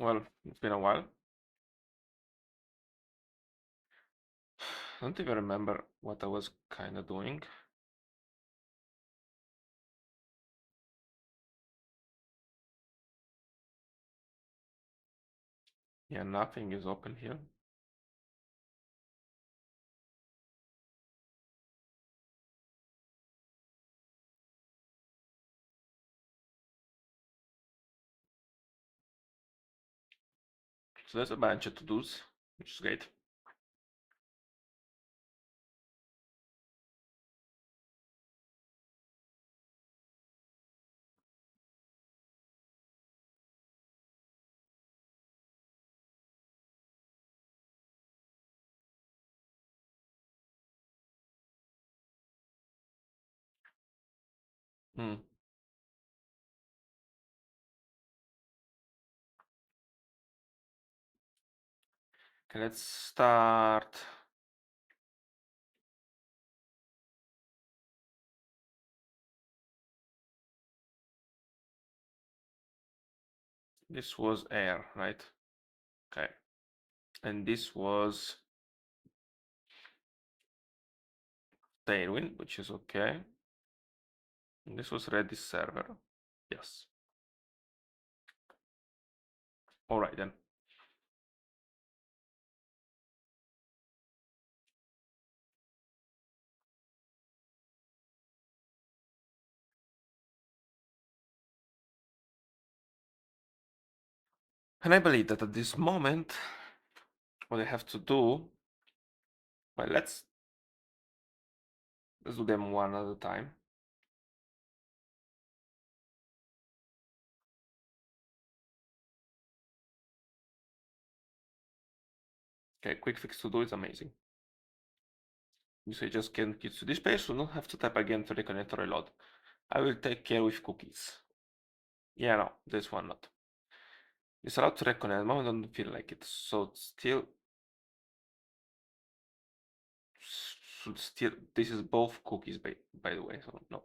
Well, it's been a while. I don't even remember what I was kind of doing. Yeah, nothing is open here. So there's a bunch of to-dos, which is great. Hmm. Okay, let's start. This was air, right? Okay. And this was Tailwind, which is okay. And this was Redis server. Yes. All right then. And I believe that at this moment, what I have to do, well, let's do them one at a time. Okay, quick fix to do is amazing. You say just get to this page, so don't have to type again to reconnect or reload. I will take care with cookies. Yeah, no, this one not. It's allowed to reconnect. At the moment, I don't feel like it. So still, this is both cookies by the way. So no.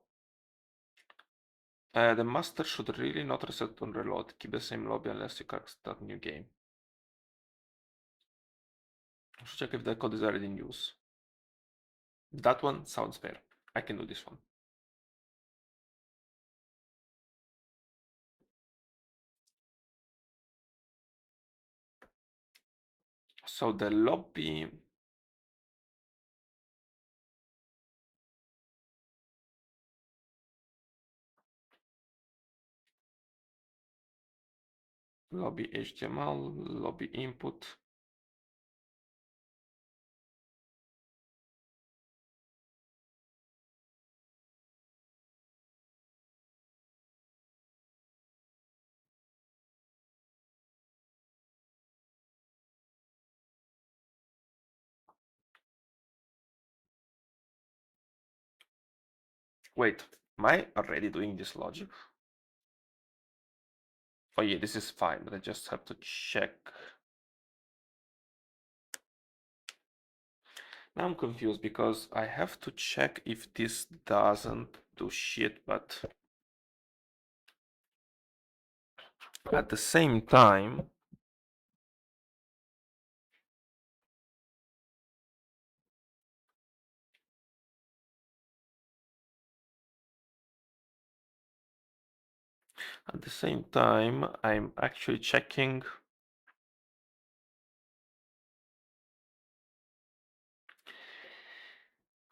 The master should really not reset on reload. Keep the same lobby unless you can start new game. I should check if the code is already in use. That one sounds fair. I can do this one. So the lobby. Lobby HTML, lobby input. Wait, am I already doing this logic? Oh yeah, this is fine, but I just have to check. Now I'm confused because I have to check if this doesn't do shit, but at the same time, I'm actually checking.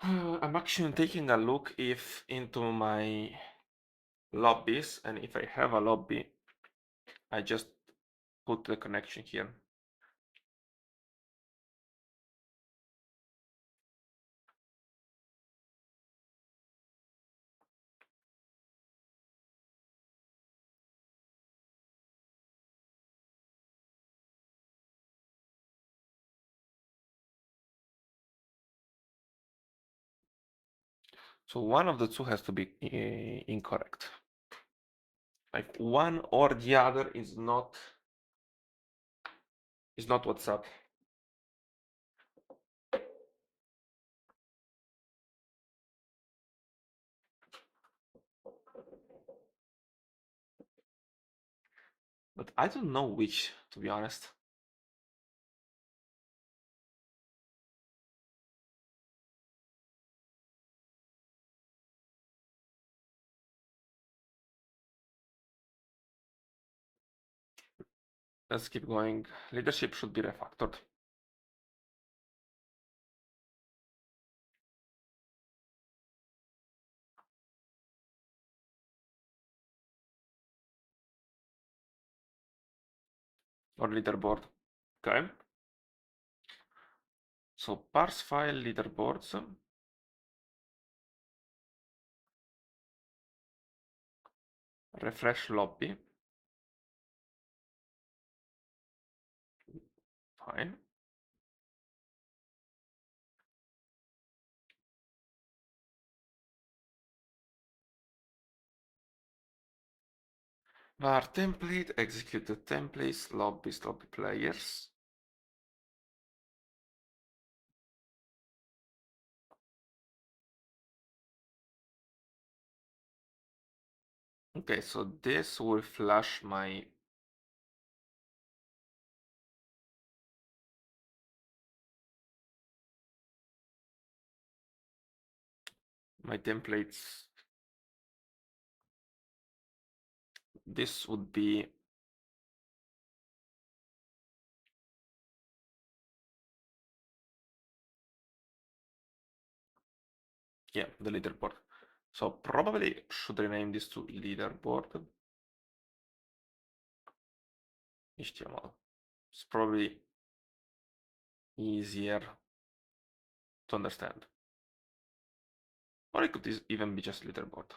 I'm actually taking a look if into my lobbies, and if I have a lobby, I just put the connection here. So one of the two has to be incorrect. Like one or the other is not what's up. but I don't know which, to be honest. Let's keep going. Leadership should be refactored. Or leaderboard. Okay. So parse file leaderboards. Refresh lobby. Fine. var template, execute the templates, lobbies, lobby players. Okay, so this will flash my templates. This would be the leaderboard. So probably should rename this to leaderboard HTML. It's probably easier to understand. Or it could even be just leaderboard.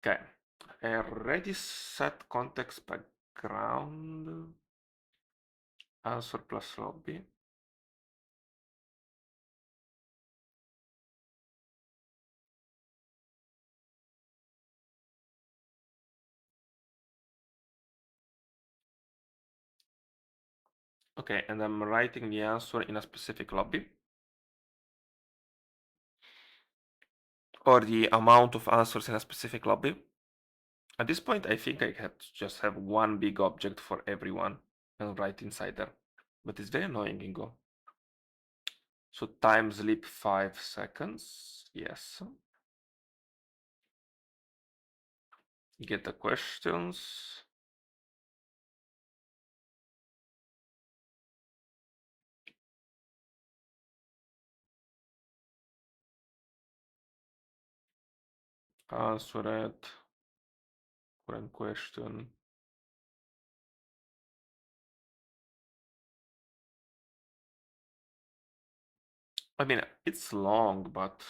Okay. Already set context background. Answer plus lobby. Okay, and I'm writing the answer in a specific lobby. Or the amount of answers in a specific lobby. At this point, I think I have to just have one big object for everyone and write inside there. But it's very annoying in Go. So time sleep 5 seconds. Yes. Get the questions. Answer it. Current question. I mean, it's long, but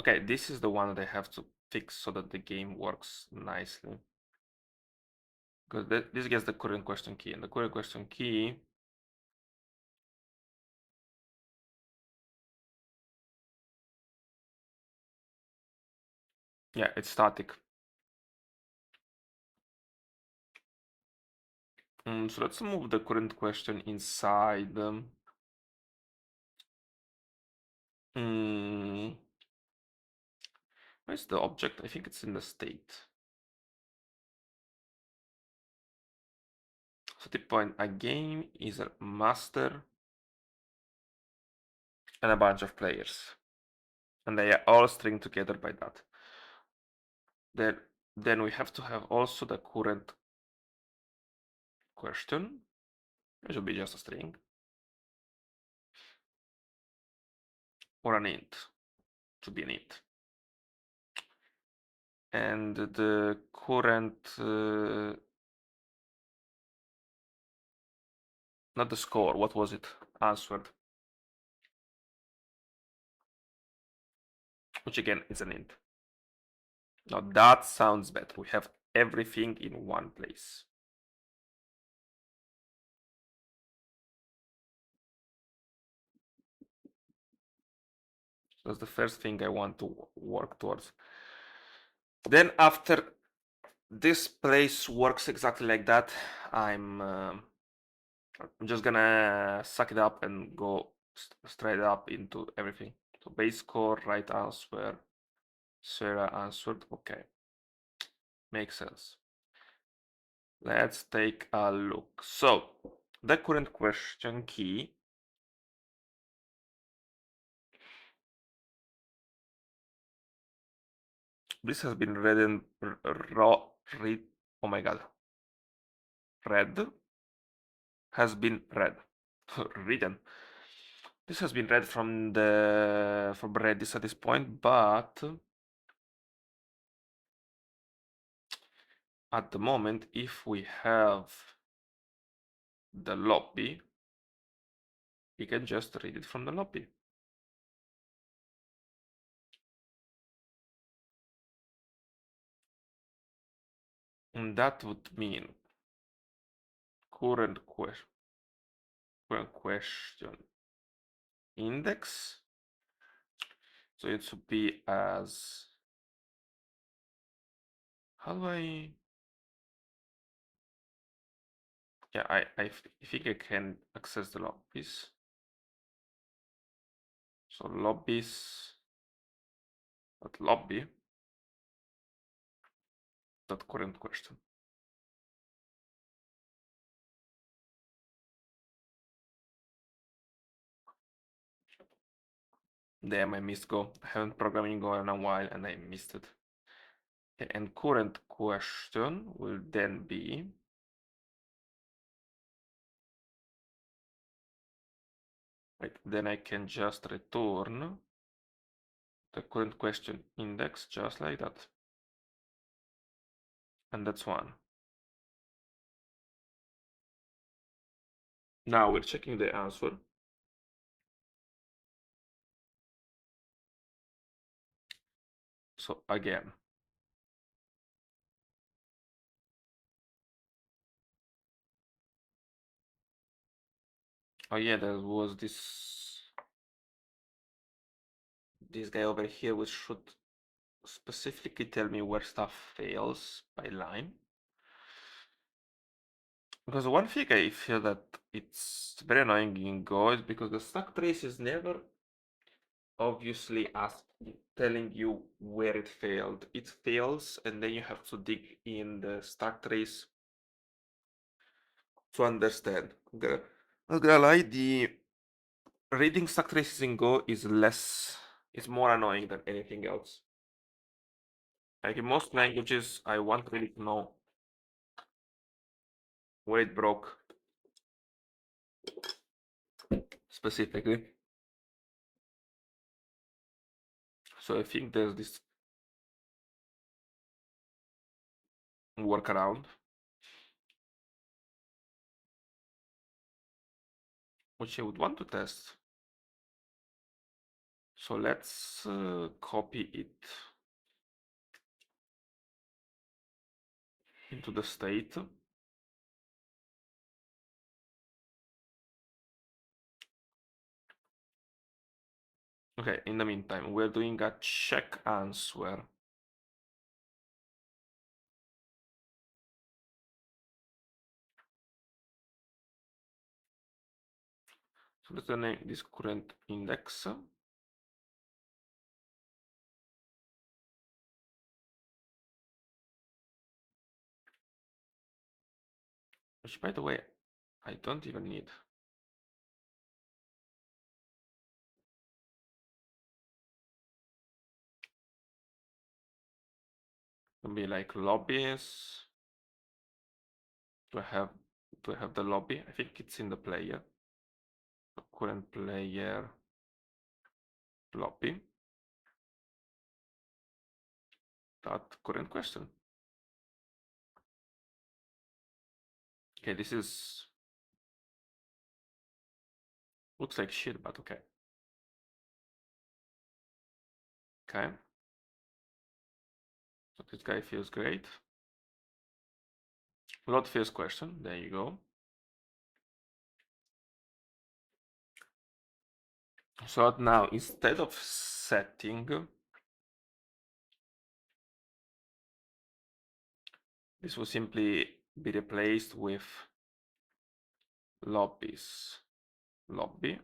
okay, this is the one that I have to fix so that the game works nicely. Because this gets the current question key, and the current question key it's static. So let's move the current question inside. Where's the object? I think it's in the state. So the point, a game is a master and a bunch of players. And they are all string together by that. Then we have to have also the current question. It should be just a string. Or an int. Should be an int. And the current not the score, what was it? Answered. Which again is an int. Now that sounds better. We have everything in one place. That's the first thing I want to work towards. Then after this place works exactly like that, I'm I'm just gonna suck it up and go straight up into everything. So base score, right answer, Sarah answered. Okay, makes sense. Let's take a look. So the current question key this has been read and read. Oh my god, read has been read written. This has been read from Redis at this point, but at the moment, if we have the lobby, we can just read it from the lobby. And that would mean current question index. So it should be as, how do I, yeah, I think I can access the lobbies. So lobbies, dot lobby, dot current question. Damn, I missed Go. I haven't programming Go in a while and I missed it. Okay, and current question will then be right, then I can just return the current question index just like that. And that's one. Now we're checking the answer. So again, oh yeah, there was this guy over here which should specifically tell me where stuff fails by line. Because one thing I feel that it's very annoying in Go is because the stack trace is never obviously telling you where it failed. It fails and then you have to dig in the stack trace to understand. Not gonna lie, the reading stack traces in Go is more annoying than anything else. Like in most languages, I want really to know where it broke specifically. So I think there's this workaround, which I would want to test. So let's copy it into the state. Okay, in the meantime, we're doing a check answer. So let's name this current index. Which, by the way, I don't even need. Can be like lobbies. Do I have the lobby? I think it's in the player. The current player lobby. That current question. Okay, this is looks like shit, but okay. Okay. So this guy feels great. Load feels question. There you go. So now instead of setting, this will simply be replaced with lobbies lobby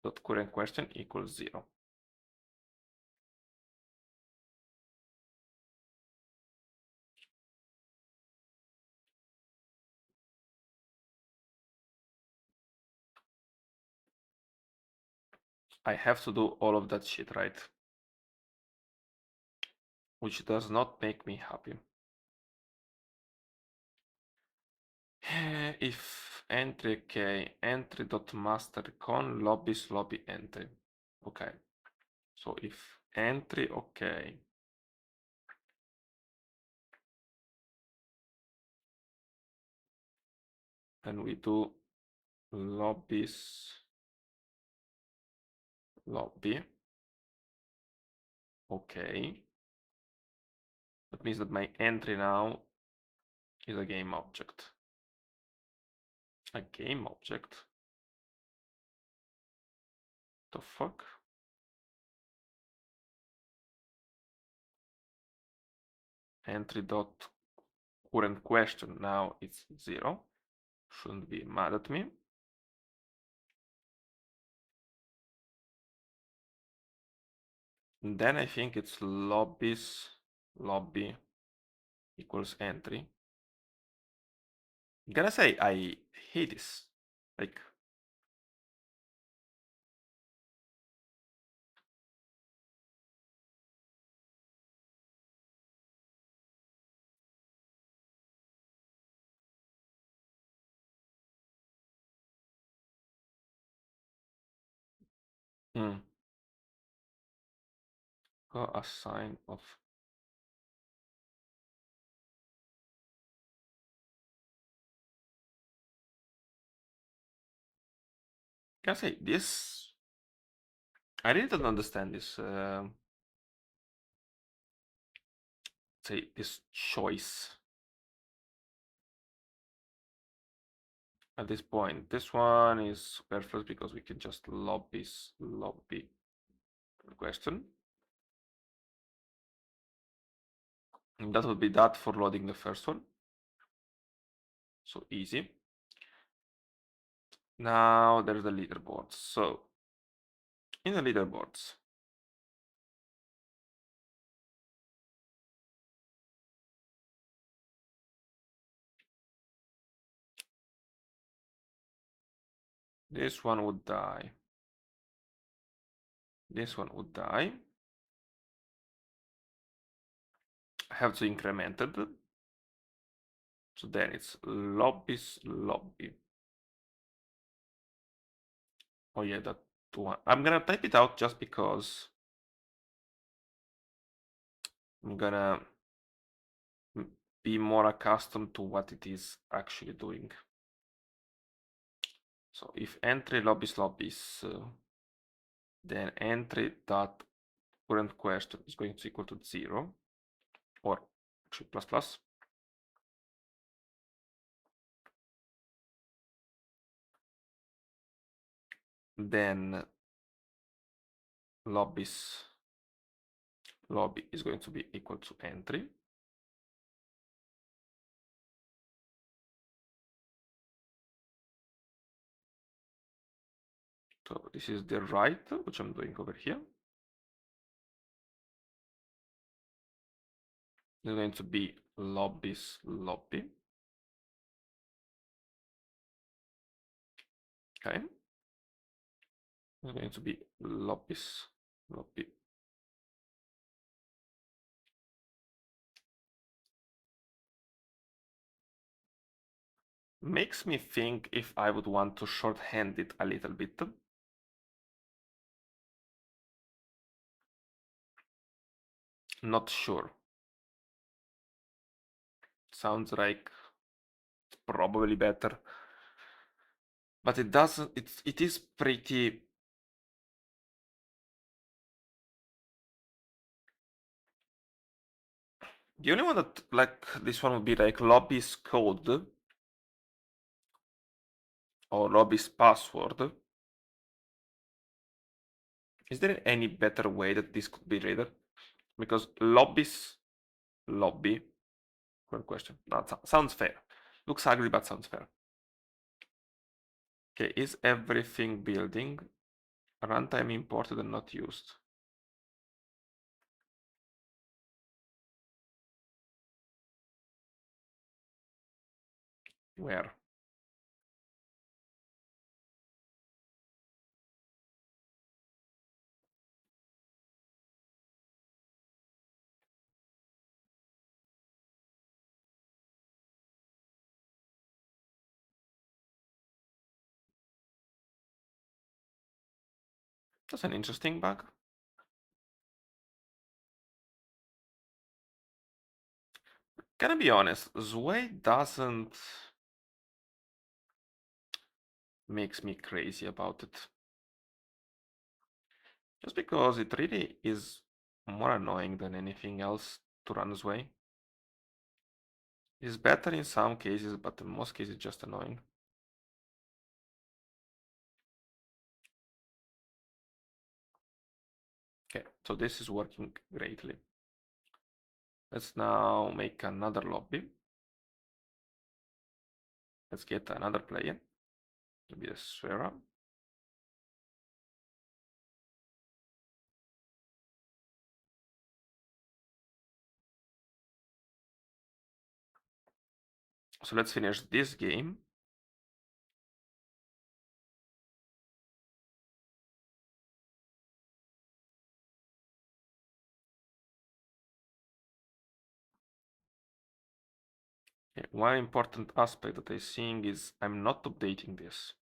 dot current question equals 0. I have to do all of that shit, right? Which does not make me happy. If entry okay, entry dot master con lobbies lobby entry. Okay. So if entry okay, then we do lobbies lobby. Okay. That means that my entry now is a game object. A game object? The fuck? Entry dot current question now it's 0. Shouldn't be mad at me. And then I think it's lobbies lobby equals entry. I'm gonna say I hate this. Like, go assign of. Can I say this? I really don't understand this. Say this choice. At this point, this one is superfluous because we can just lobby question. And that would be that for loading the first one. So easy. Now there's the leaderboards. So in the leaderboards, this one would die. This one would die. I have to increment it. So then it's lobbies lobby. Oh yeah, that one. I'm gonna type it out just because I'm gonna be more accustomed to what it is actually doing. So if entry lobbies, then entry dot current question is going to equal to 0, or actually plus plus. Then lobbies lobby is going to be equal to entry. So this is the right, which I'm doing over here. It's going to be lobbies lobby. Okay. It's going to be lobbies lobby. Makes me think if I would want to shorthand it a little bit. Not sure. Sounds like it's probably better. But it doesn't, it is pretty. The only one that like this one would be like lobby's code or lobby's password. Is there any better way that this could be read? Because lobby's lobby. Good question. That sounds fair. Looks ugly, but sounds fair. Okay, is everything building? Runtime imported and not used. Where? That's an interesting bug. Can I be honest? Zway doesn't makes me crazy about it. Just because it really is more annoying than anything else to run Zway. It's better in some cases, but in most cases just annoying. Okay, so this is working greatly. Let's now make another lobby. Let's get another player. Maybe a Sphera. So let's finish this game. Okay, one important aspect that I'm seeing is I'm not updating this.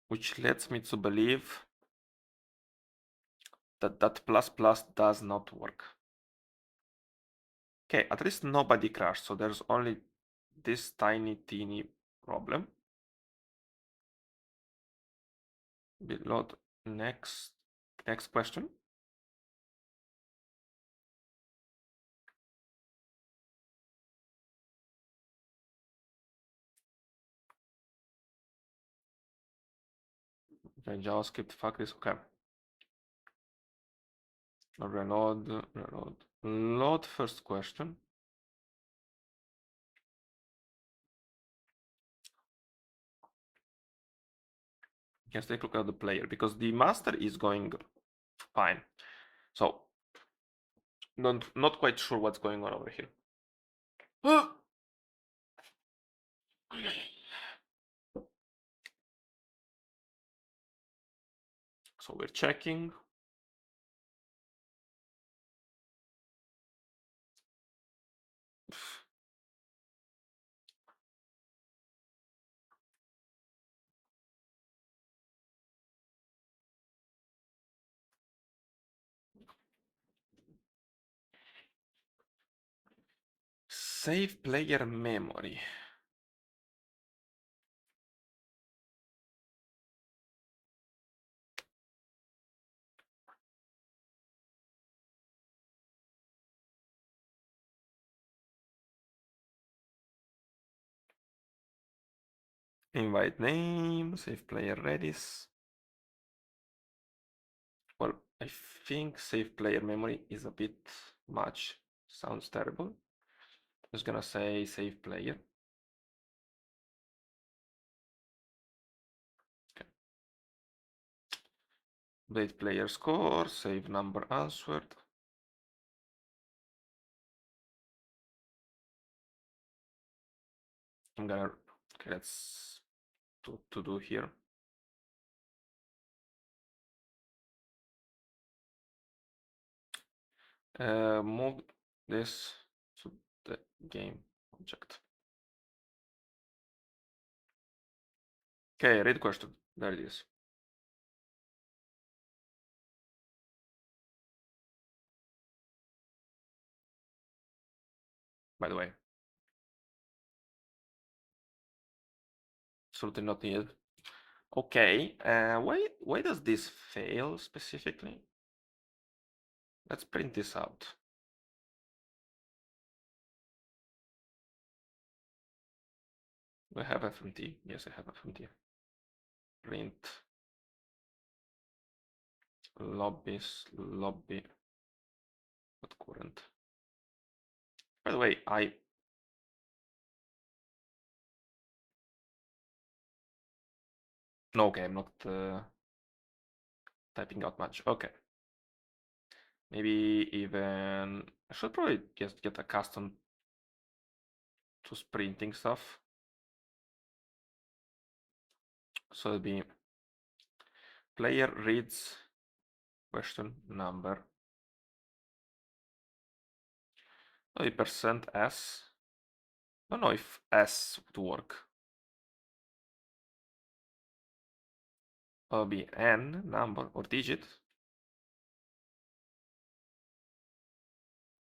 Which leads me to believe that that plus plus does not work. Okay, at least nobody crashed, so there's only this tiny teeny problem. Load next question. Okay, JavaScript fuck this. Okay. Reload. Load first question. Let's take a look at the player because the master is going fine. So not quite sure what's going on over here. So we're checking. Save player memory. Invite name, save player Redis. Well, I think save player memory is a bit much. Sounds terrible. I'm just gonna say save player. Okay. Update player score, save number answered. I'm gonna, okay, let's to do here. Move this to the game object. Okay, read question. There it is. By the way, absolutely not needed. Okay, why does this fail specifically? Let's print this out. We have FMT. Yes, I have FMT. Print lobby, not current. By the way, I No, okay, I'm not typing out much. Okay. Maybe even I should probably just get accustomed to sprinting stuff. So it'll be player reads question number. Maybe percent %s. I don't know if s would work. It'll be n number or digit.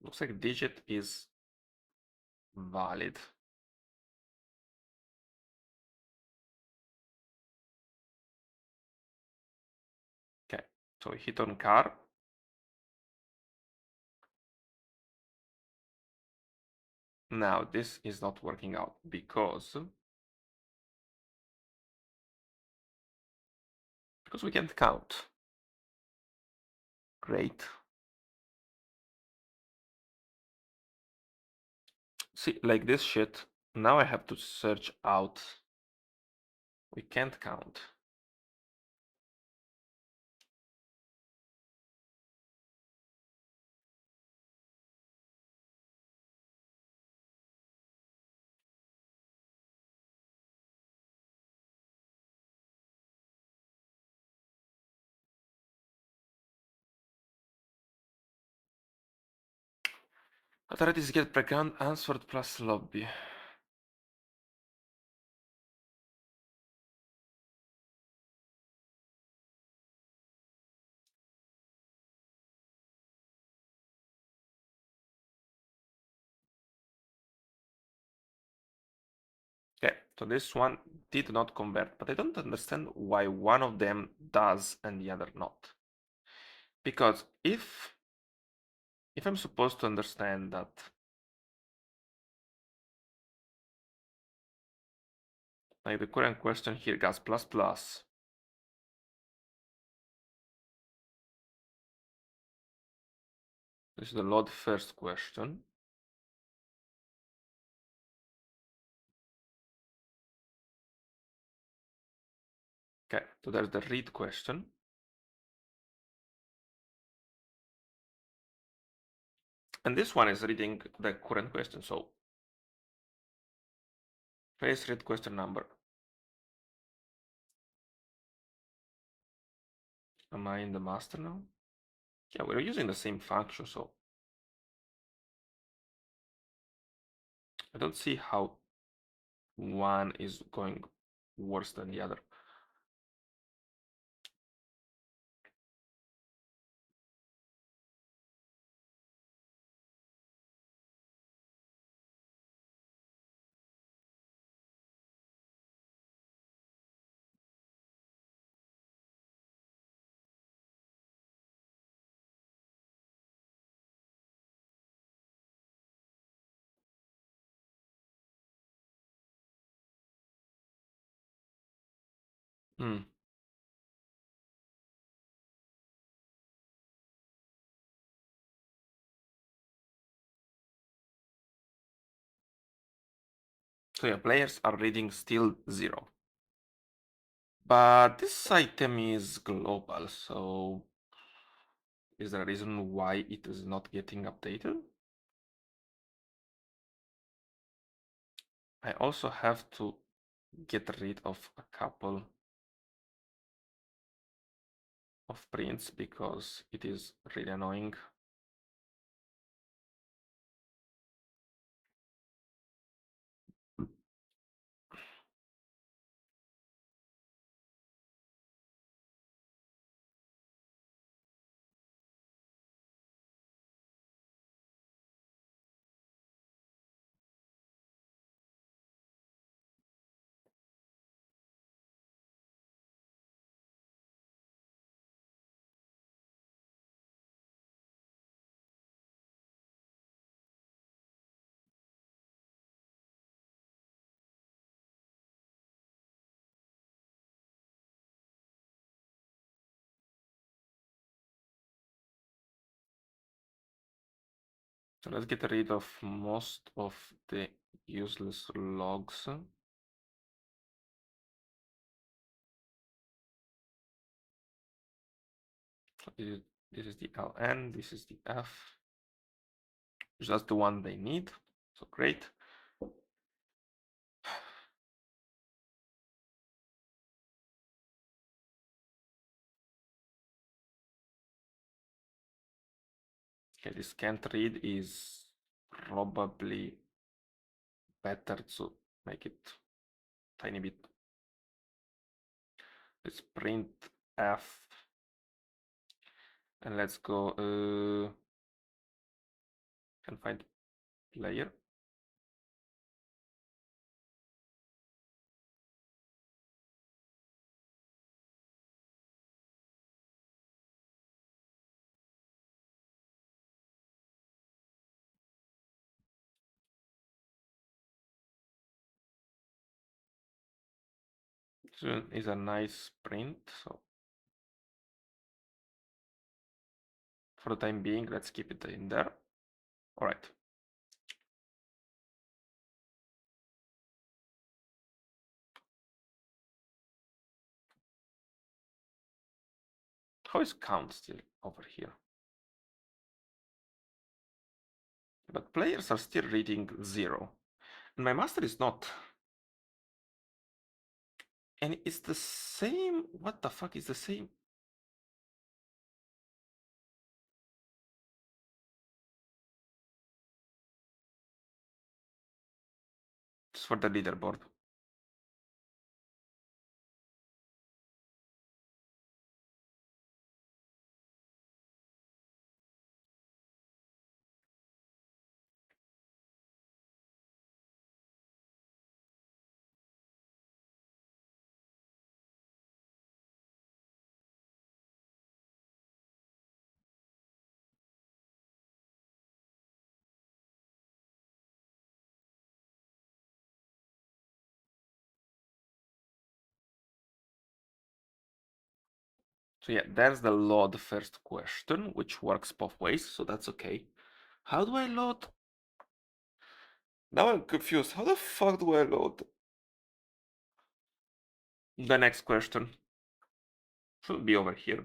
Looks like digit is valid. Okay, so we hit on car. Now this is not working out because we can't count. Great. See, like this shit, now I have to search out. We can't count. Authorities get background answered plus lobby. Okay, so this one did not convert, but I don't understand why one of them does and the other not. Because if I'm supposed to understand that like the current question here gas plus plus, this is the load first question. Okay, so there's the read question. And this one is reading the current question, so please read question number. Am I in the master now? Yeah, we're using the same function, so I don't see how one is going worse than the other. Hmm. So yeah, players are reading still 0. But this item is global, so is there a reason why it is not getting updated? I also have to get rid of a couple of prints because it is really annoying. So let's get rid of most of the useless logs. this is the LN, this is the F. Just the one they need. So great. Okay, this can't read is probably better to make it tiny bit. Let's print F and let's go can find player. So is a nice print. So for the time being, let's keep it in there. All right. How is count still over here? But players are still reading 0. And my master is not. And it's the same. What the fuck is the same? It's for the leaderboard. So yeah, there's the load first question, which works both ways, so that's okay. How do I load? Now I'm confused. How the fuck do I load the next question? Should be over here.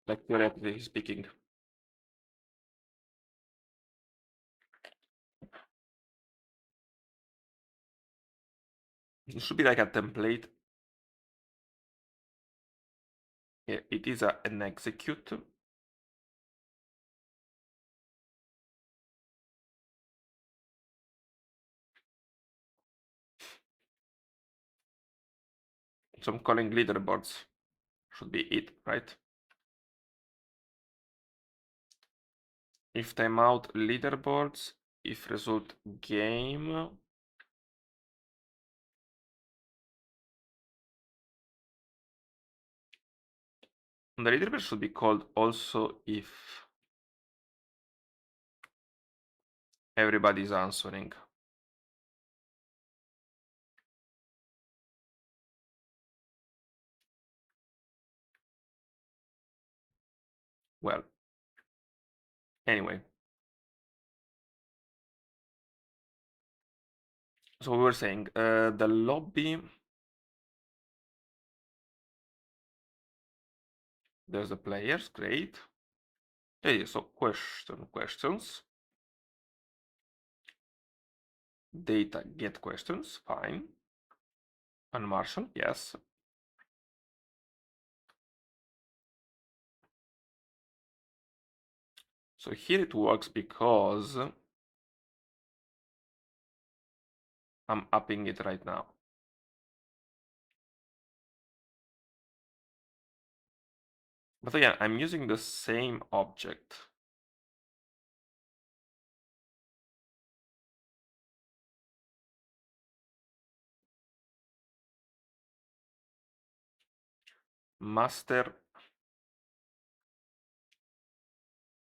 Like theoretically speaking. It should be like a template. Yeah, it is an execute. So I'm calling leaderboards. Should be it, right? If timeout leaderboards, if result game. The leaderboard should be called also if everybody's answering. Well, anyway. So we were saying the lobby. There's the players, great. Okay, so questions. Data get questions, fine. And Marshall, yes. So here it works because I'm upping it right now. But again, I'm using the same object. Master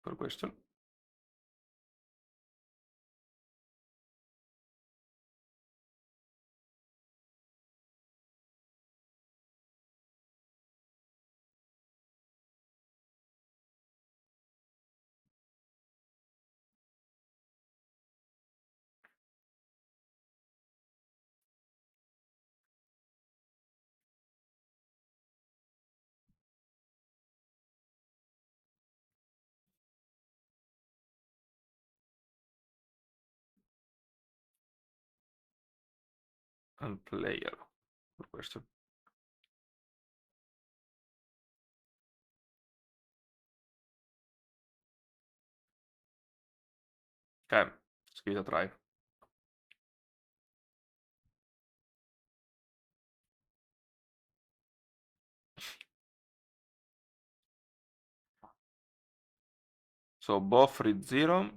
per question. and player. Good question. Okay, let's give it a try. So both read 0.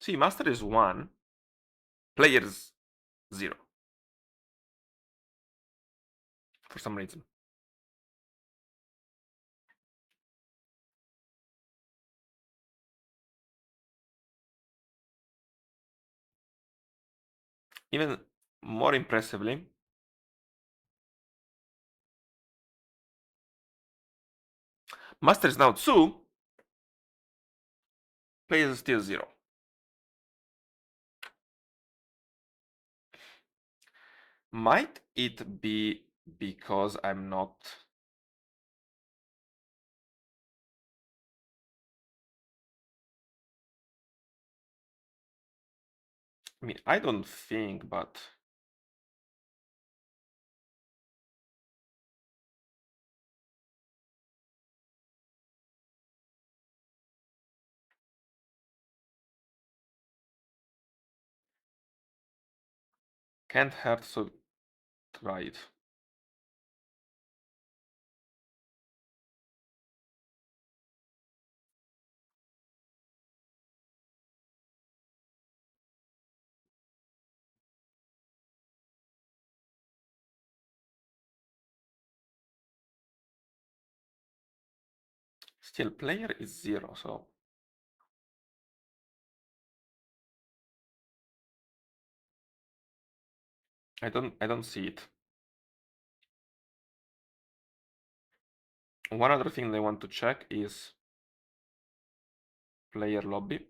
See, master is 1, player is 0 for some reason. Even more impressively, master is now 2, player is still 0. Might it be because I'm not... I mean, I don't think, but... Can't hurt, so try it. Still, player is 0, so... I don't see it. One other thing they want to check is player lobby,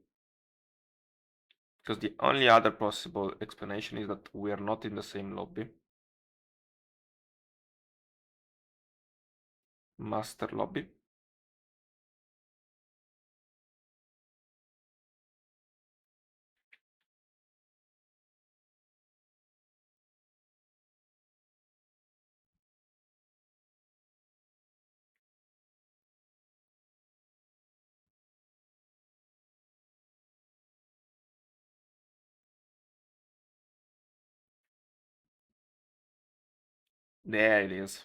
because the only other possible explanation is that we are not in the same lobby. Master lobby. There it is.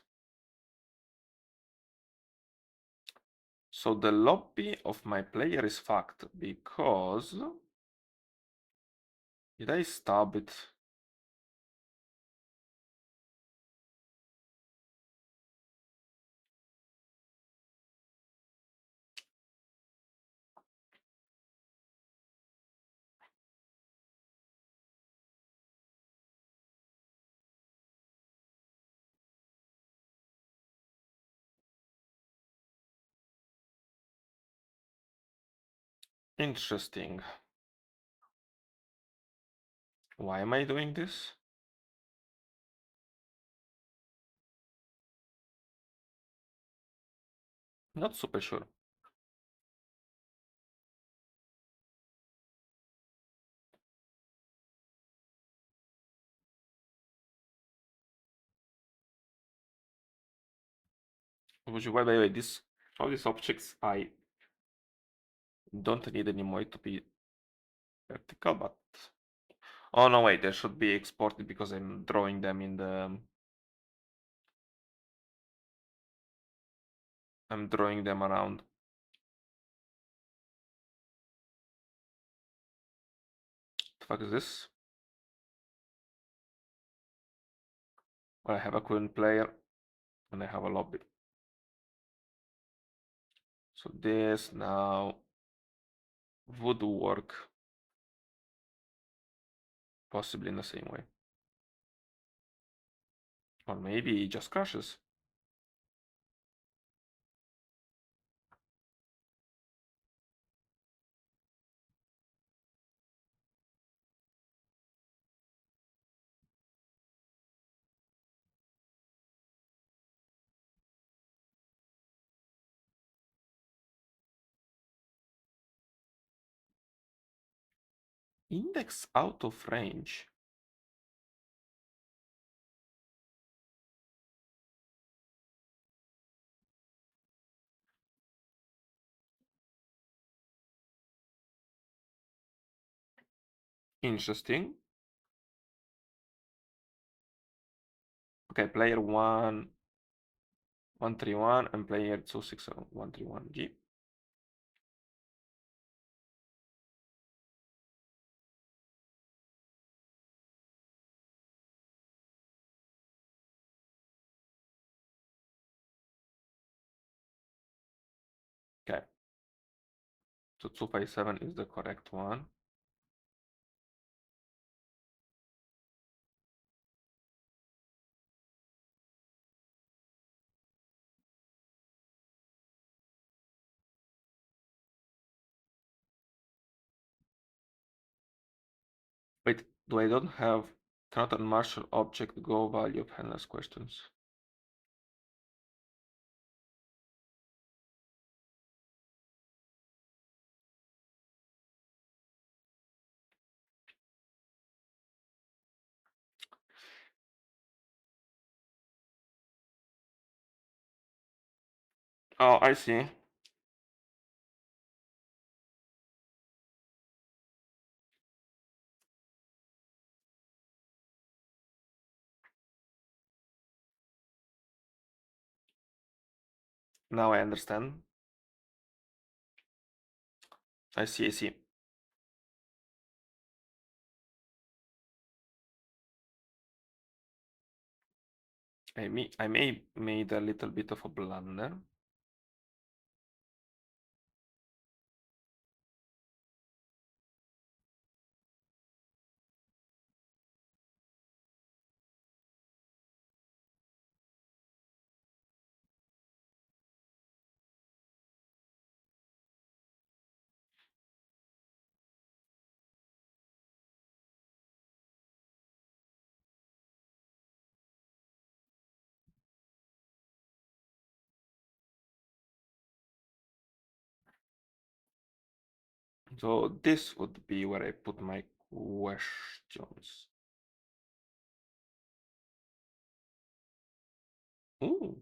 So the lobby of my player is fucked because... Did I stub it? Interesting. Why am I doing this? Not super sure. Which, by the way, this all these objects I don't need anymore to be vertical, but... Oh no, wait, they should be exported because I'm drawing them in the... I'm drawing them around. The fuck is this? Well, I have a current player and I have a lobby. So this now would work possibly in the same way. Or maybe it just crashes. Index out of range. Interesting. Okay, player 131 and player 267131G. Okay. So 257 is the correct one. Wait, do I don't have cannot unmarshal object go value of handlers questions? Oh, I see. Now I understand. I see, I see. I may made a little bit of a blunder. So this would be where I put my questions. Ooh.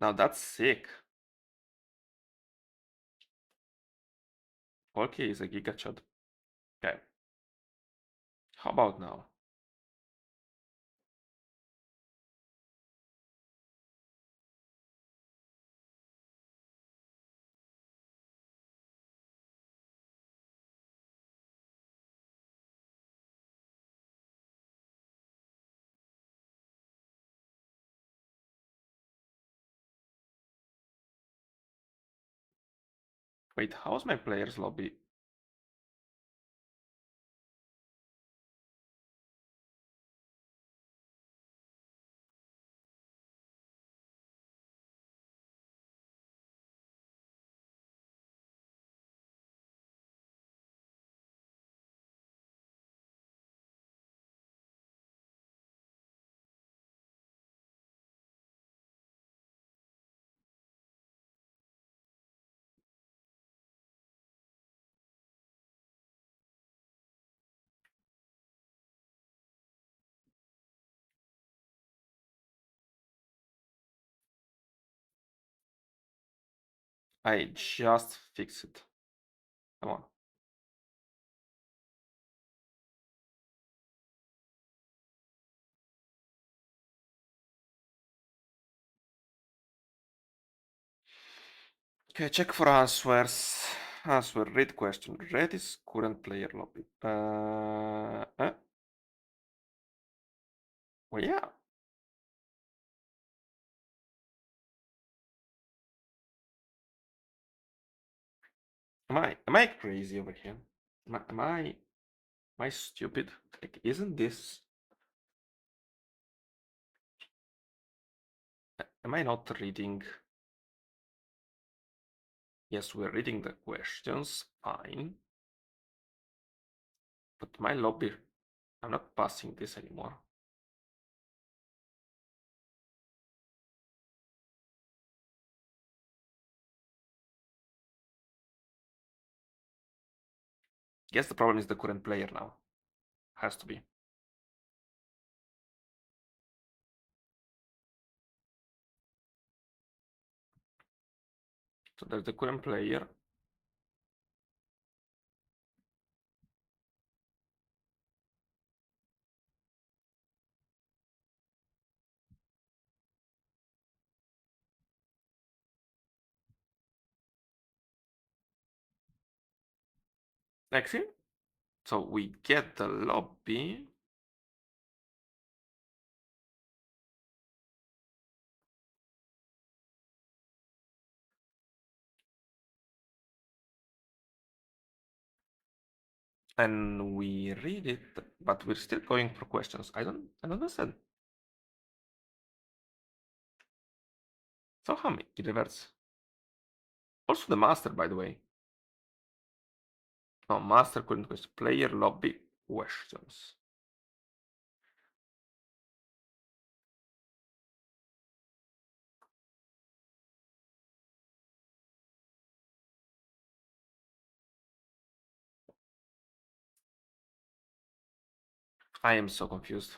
Now that's sick. Okay, is a gigachad. Okay. How about now? Wait, how's my players lobby? I just fixed it. Come on. Okay, check for answers. Answer, read question. Read is current player lobby. Well, yeah. Am I crazy over here? Am I stupid? Like, isn't this? Am I not reading? Yes, we're reading the questions. Fine. But my lobby, I'm not passing this anymore. Guess the problem is the current player now. Has to be. So there's the current player. Exit. So we get the lobby. And we read it, but we're still going for questions. I don't understand. So how many? It reverts. Also the master, by the way. No, master current question. Player lobby questions. I am so confused.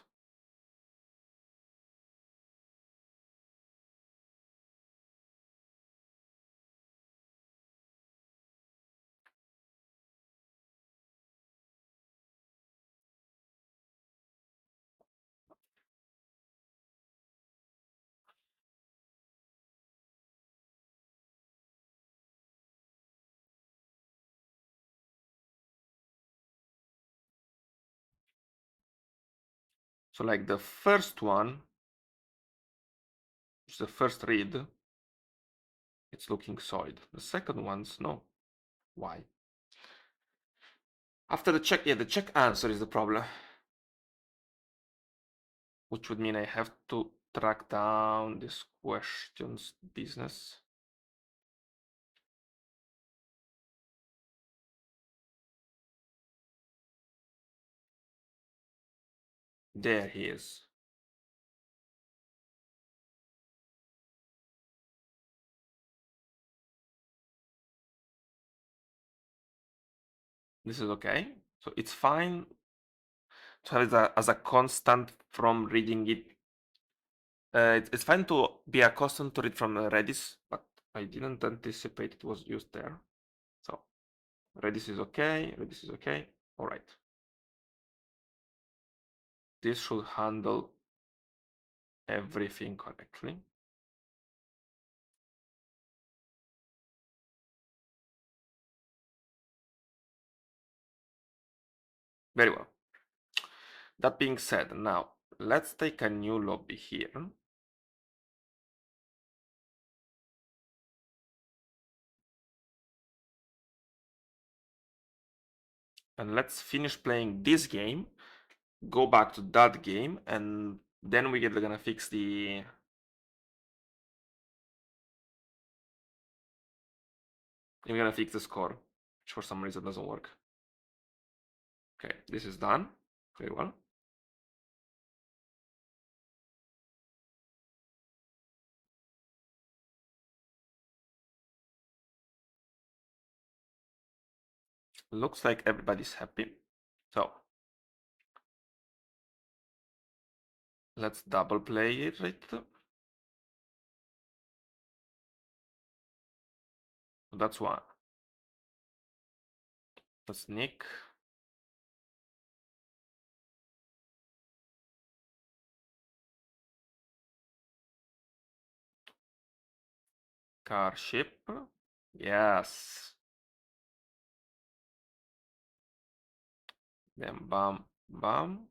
So like the first one, which is the first read, it's looking solid. The second one's no. Why? After the check, yeah, the check answer is the problem. Which would mean I have to track down this questions business. There he is. This is okay. So it's fine to have it as a constant from reading it. It's fine to be accustomed to read from Redis, but I didn't anticipate it was used there. So Redis is okay, Redis is okay. All right. This should handle everything correctly. Very well. That being said, now let's take a new lobby here. And let's finish playing this game, go back to that game, and then we're gonna fix the... We're gonna fix the score, which for some reason doesn't work. Okay, this is done. Very well. Looks like everybody's happy. So let's double play it. That's one. That's Nick. Car ship. Yes. Then bam, bam.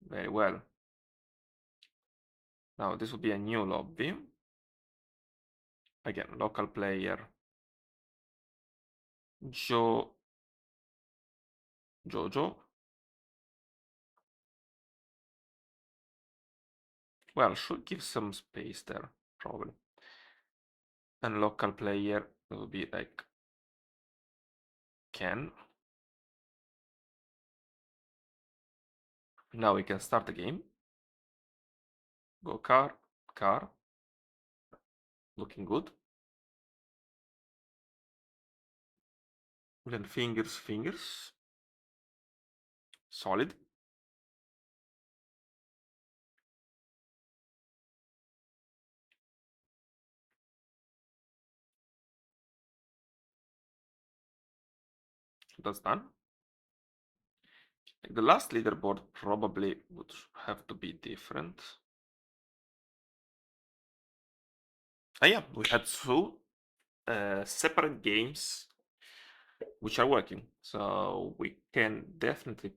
Very well. Now this will be a new lobby. Again, local player. Jojo. Well, should give some space there, probably. And local player will be like Ken. Now we can start the game. Go car, car. Looking good. Then fingers, fingers. Solid. That's done. The last leaderboard probably would have to be different. Ah, yeah, we had two separate games which are working. So we can definitely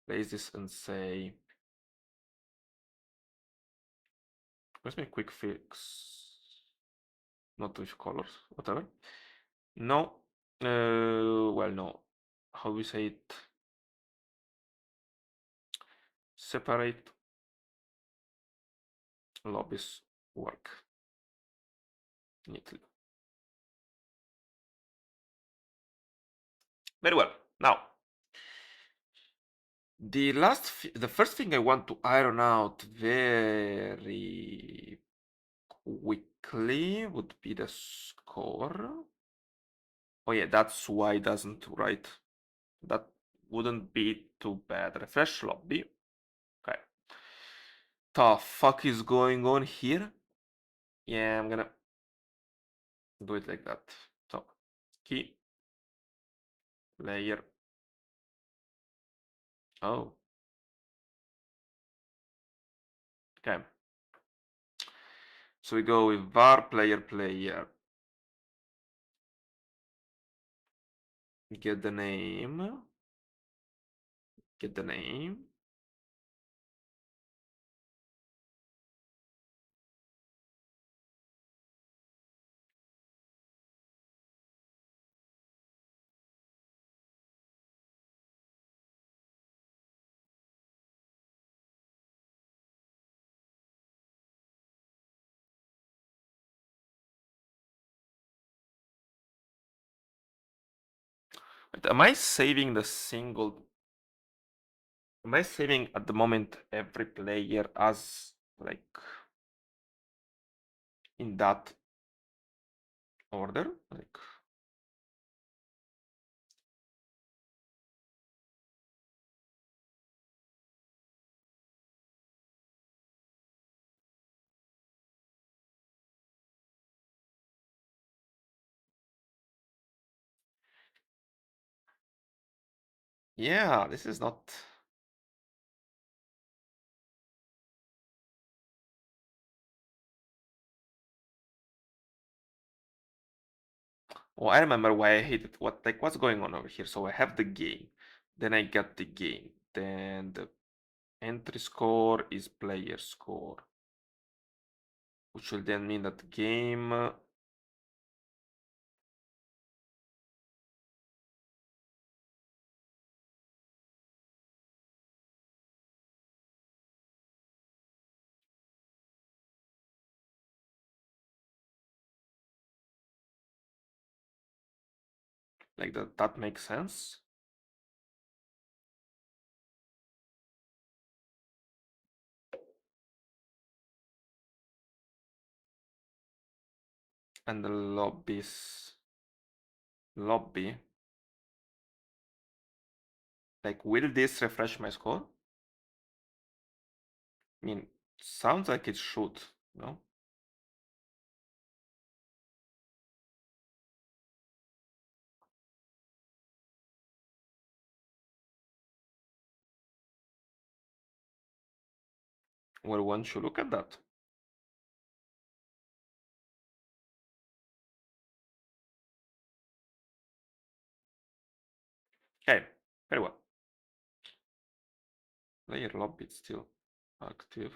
place this and say, let's make quick fix, not with colors, whatever. No, well, no. How do we say it? Separate lobbies work neatly. Very well. Now, the first thing I want to iron out very quickly would be the score. Oh yeah, that's why it doesn't write. That wouldn't be too bad. Refresh lobby. Okay. The fuck is going on here? Yeah, I'm gonna do it like that. So, key, player. Oh, okay. So we go with var player. Get the name. Get the name. Wait, am I saving the single? Am I saving at the moment every player as like in that order? Like, yeah, this is not. Oh, I remember why I hate it. What's going on over here? So I have the game, then I get the game, then the entry score is player score, which will then mean that the game like that. That makes sense. And the lobby. Like, will this refresh my score? I mean, sounds like it should, no? Well, one should look at that. Okay, very well. Player lobby is still active.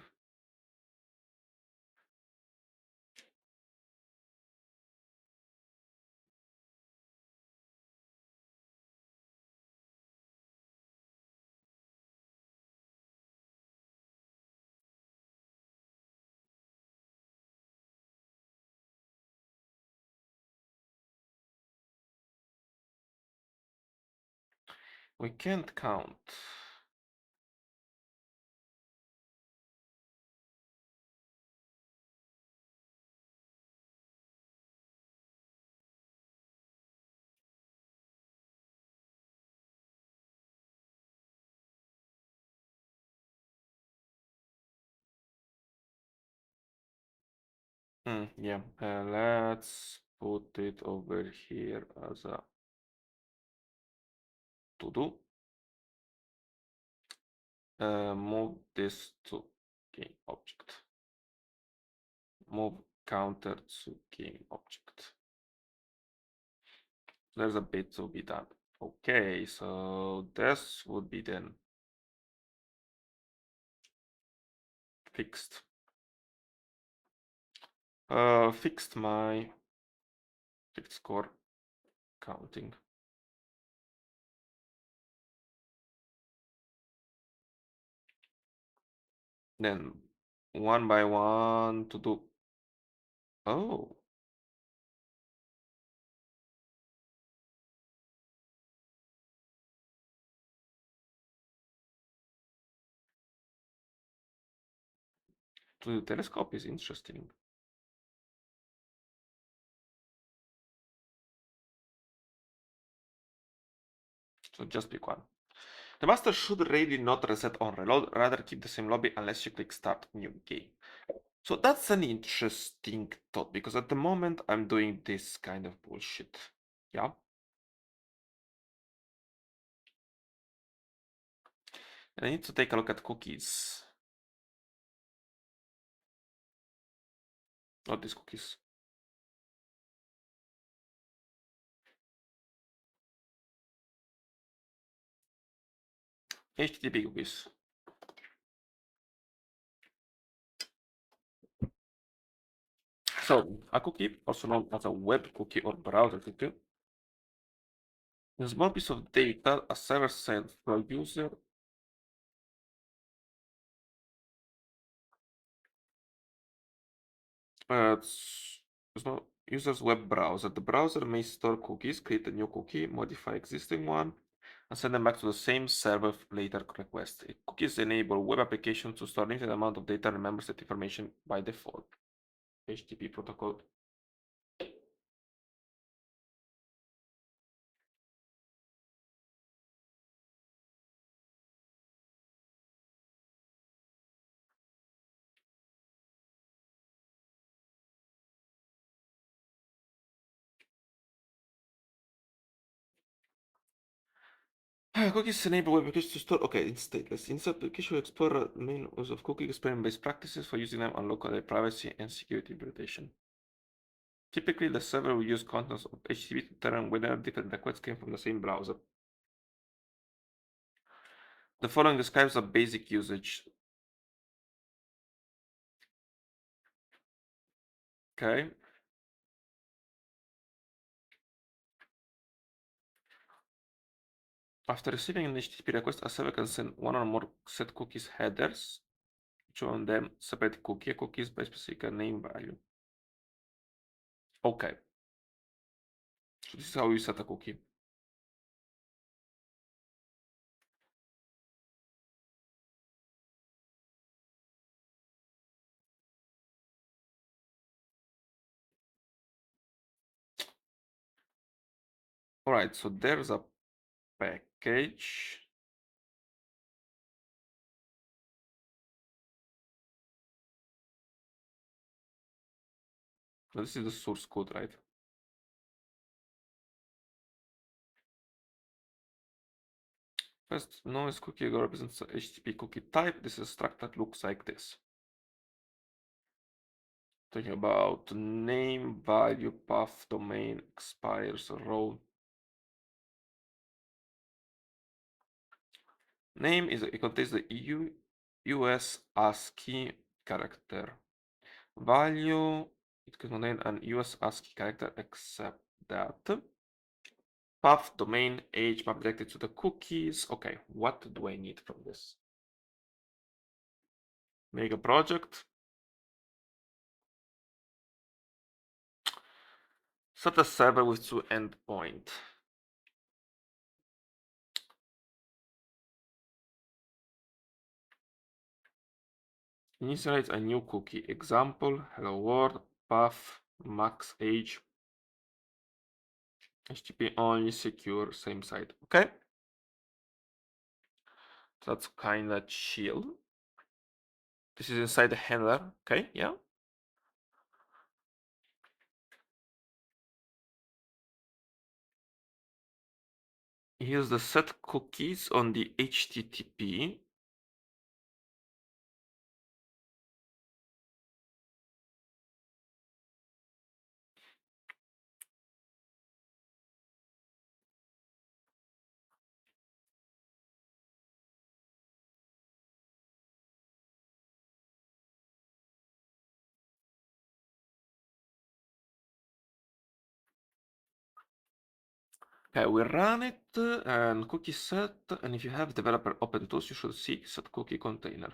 We can't count. Yeah, let's put it over here as a to do. Move this to game object. Move counter to game object. There's a bit to be done. Okay, so this would be then fixed. Fixed my fixed score counting. Then one by one to do. Oh, to do telescope is interesting. So just pick one. The master should really not reset on reload, rather keep the same lobby unless you click start new game. So that's an interesting thought, because at the moment I'm doing this kind of bullshit. Yeah. And I need to take a look at cookies. Not these cookies. HTTP cookies. So a cookie, also known as a web cookie or browser cookie, is a small piece of data a server sends to a user it's not user's web browser. The browser may store cookies, create a new cookie, modify existing one, and send them back to the same server for later requests. Cookies enable web applications to store limited amount of data and remember that information by default. HTTP protocol. Cookies enable web applications to store. Okay, it's stateless. Inside application explorer main use of cookie experiment based practices for using them on local privacy and security implementation. Typically, the server will use contents of HTTP to determine whether different requests came from the same browser. The following describes a basic usage. Okay. After receiving an HTTP request, a server can send one or more set cookies headers, each on them separate cookies by specific name value. Okay. So this is how you set a cookie. Alright, so there's a package. This is the source code, right? First, noise cookie represents the HTTP cookie type. This is a struct that looks like this. Talking about name, value, path, domain, expires, row. Name is it contains the US ASCII character. Value, it can contain an US ASCII character except that. Path, domain, age map directed to the cookies. Okay, what do I need from this? Make a project. Set a server with two endpoints. Initialize a new cookie. Example, hello world, path, max age, HTTP only, secure, same site. Okay. That's kinda chill. This is inside the handler. Okay, yeah. Use the set cookies on the HTTP. Okay, we run it and cookie set, and if you have developer open tools, you should see set cookie container.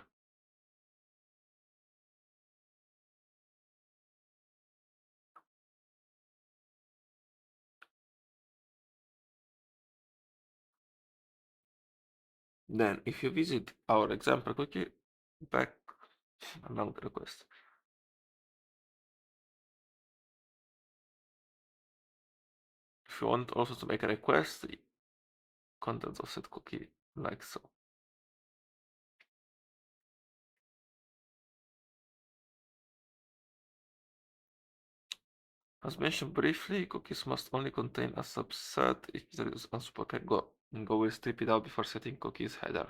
Then if you visit our example cookie, back along the request. If you want also to make a request, contents of set cookie like so. As mentioned briefly, cookies must only contain a subset if there is unsupported. Go will strip it out before setting cookies header.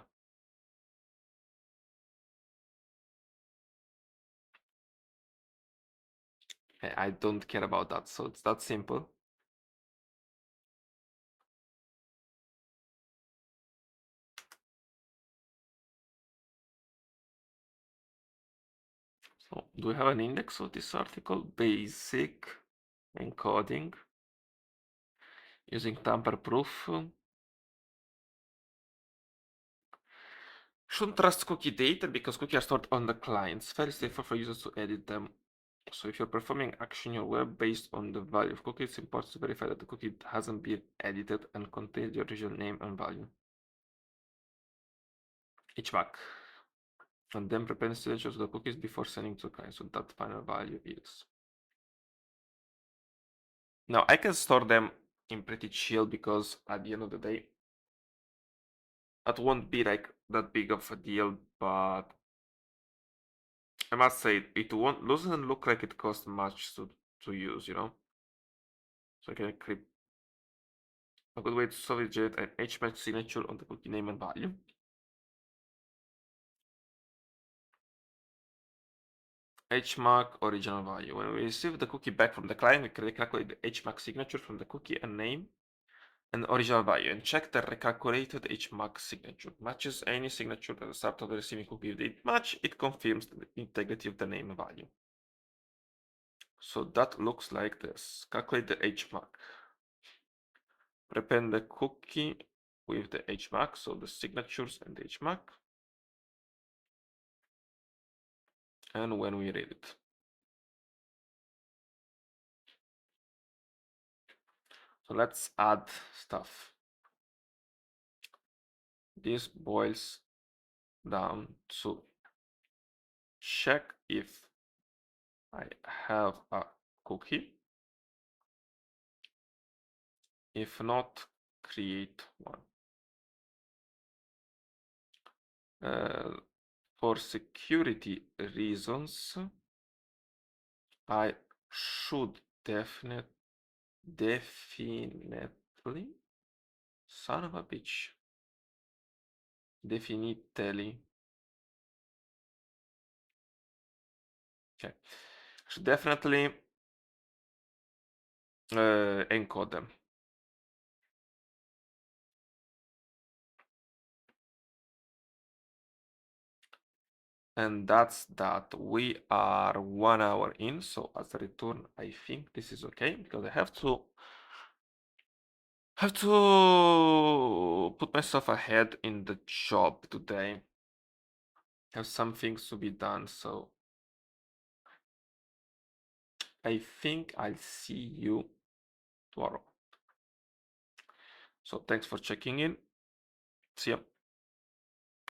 I don't care about that, so it's that simple. So do we have an index of this article? Basic encoding using tamper-proof. Shouldn't trust cookie data because cookies are stored on the clients. Very straightforward for users to edit them. So if you're performing action in your web based on the value of cookie, it's important to verify that the cookie hasn't been edited and contains the original name and value. HMAC. And then prepare the signatures of the cookies before sending to the client. So that final value is. Now I can store them in pretty chill because at the end of the day, that won't be like that big of a deal, but I must say it doesn't look like it costs much to use, you know. So I can encrypt. A good way to solve is generate an HMAC signature on the cookie name and value. HMAC original value. When we receive the cookie back from the client, we can recalculate the HMAC signature from the cookie and name and original value and check the recalculated HMAC signature. Matches any signature at the start of the receiving cookie. If it match, it confirms the integrity of the name and value. So that looks like this. Calculate the HMAC. Prepend the cookie with the HMAC, so the signatures and the HMAC. And when we read it. So let's add stuff. This boils down to check if I have a cookie. If not, create one. For security reasons, I should definitely, son of a bitch, definitely, okay, should definitely encode them. And that's that. We are 1 hour in, so as a return, I think this is okay because I have to put myself ahead in the job today. Have some things to be done, so I think I'll see you tomorrow. So thanks for checking in. See ya.